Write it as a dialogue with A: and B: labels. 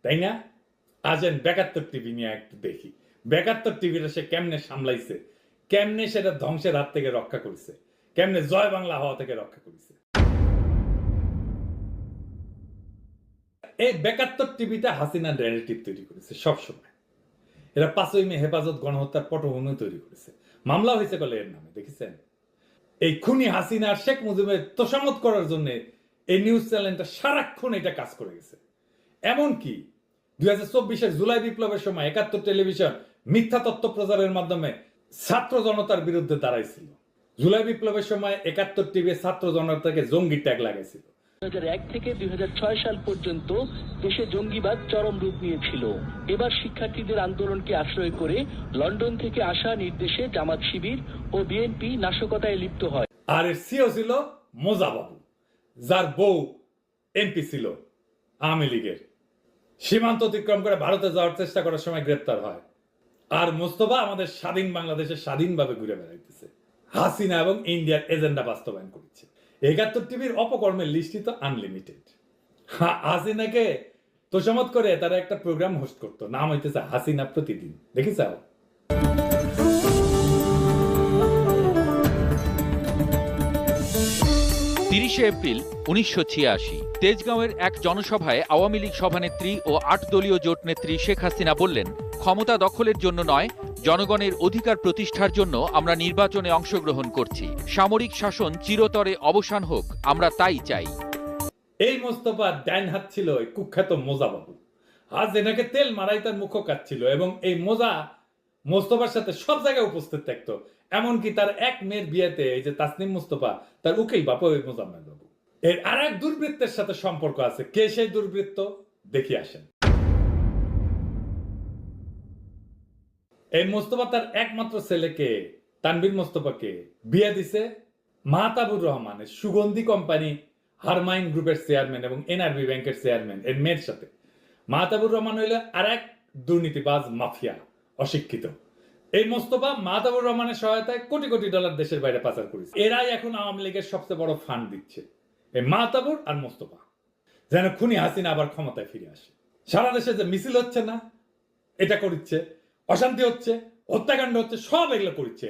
A: তাই না? আজেন বেকাত্তর টিভি নিয়ে একটু দেখি। বেকাত্তর টিভিটা সে কেমনে সামলাইছে, কেমনে সেটা ধ্বংসের হাত থেকে রক্ষা করেছে, কেমনে জয় বাংলা হওয়া থেকে রক্ষা করেছে। এই বেকাত্তর টিভিটা হাসিনা ন্যারেটিভ তৈরি করেছে সবসময়। এরা 5ই মে হেফাজত গণহত্যার পটভূমি তৈরি করেছে। মামলা হয়েছে বলে এর নামে, দেখেছেন? এই খুনি হাসিনা আর শেখ মুজিবের তোষামত করার জন্য এই নিউজ চ্যানেলটা সারাক্ষণ এটা কাজ করে গেছে। এমনকি 2024-এর জুলাই বিপ্লবের সময় 71 টেলিভিশন মিথ্যা তথ্য প্রচারের মাধ্যমে ছাত্র জনতার বিরুদ্ধে দাঁড়াইছিল। জুলাই বিপ্লবের সময় 71 টিভি ছাত্র জনতাকে জঙ্গি ট্যাগ লাগাইছিল।
B: 2001 থেকে 2006 সাল পর্যন্ত দেশে জঙ্গিবাদ চরম রূপ নিয়েছিল। এবার শিক্ষার্থীদের আন্দোলনকে আশ্রয় করে লন্ডন থেকে আসা নির্দেশে জামাত শিবির ও বিএনপি নাশকতায় লিপ্ত হয়।
A: আর এর সিও ছিল মোজা বাবু, যার বউ এমপি ছিল আওয়ামী লীগের। সীমান্ত অতিক্রম করে ভারতে যাওয়ার চেষ্টা করার সময় গ্রেপ্তার হয়। আর মোস্তফা আমাদের স্বাধীন বাংলাদেশে স্বাধীনভাবে ঘুরে বেড়াইতেছে, হাসিনা এবং ইন্ডিয়ার এজেন্ডা বাস্তবায়ন করছে। 71 টিভির অপকর্মের লিস্টই তো আনলিমিটেড। হাসিনাকে তোষামত করে তারা একটা প্রোগ্রাম হোস্ট করতো, নাম হইতেছে হাসিনা প্রতিদিন। দেখিসাও?
C: 30 এপ্রিল 1986 তেজগাঁওয়ের এক জনসভায় আওয়ামী লীগ সভানেত্রী ও 8 দলীয় জোট নেত্রী শেখ হাসিনা বললেন, ক্ষমতা দখলের জন্য নয়, জনগণের অধিকার প্রতিষ্ঠার জন্য আমরা নির্বাচনে অংশগ্রহণ করছি। সামরিক শাসন চিরতরে অবসান হোক, আমরা তাই চাই।
A: এই মোস্তফার ডাইন হাত ছিল ওই কুখ্যাত মোজা বাবু। আজ এনাকে তেল মারাই তার মুখ কাটছিল এবং এই মোজা মোস্তফার সাথে সব জায়গায় উপস্থিত থাকতো। এমনকি তার এক মেয়ের বিয়েতে এই যে তাসনিম মোস্তফা, তার উকিল বাপু ওই মোজাম্মেল বাবু। এর আর এক দুর্বৃত্তের সাথে সম্পর্ক আছে। কে সেই দুর্বৃত্ত? দেখি আসেন। এই মোস্তফা তার একমাত্র ছেলেকে তানভীর মোস্তফাকে বিয়ে দিছে মাহতাবুর রহমানের সুগন্ধি কোম্পানি হারমাইন গ্রুপের চেয়ারম্যান এবং এনআরবি ব্যাংকের চেয়ারম্যান এর মেয়ের সাথে। মাহতাবুর রহমান হইল আর এক দুর্নীতিবাজ মাফিয়া, অশিক্ষিত। এই মোস্তফা মাহতাবুর রহমানের সহায়তায় কোটি কোটি ডলার দেশের বাইরে পাচার করেছে। এরাই এখন আওয়ামী লীগের সবচেয়ে বড় ফান্ড দিচ্ছে, এই মাহতাবুর আর মোস্তফা, যেন খুনি হাসিনা আবার ক্ষমতায় ফিরে আসে। সারা দেশে যে মিছিল হচ্ছে না, এটা করছে, অশান্তি হচ্ছে, হত্যাকাণ্ড হচ্ছে, সব এগুলো করছে।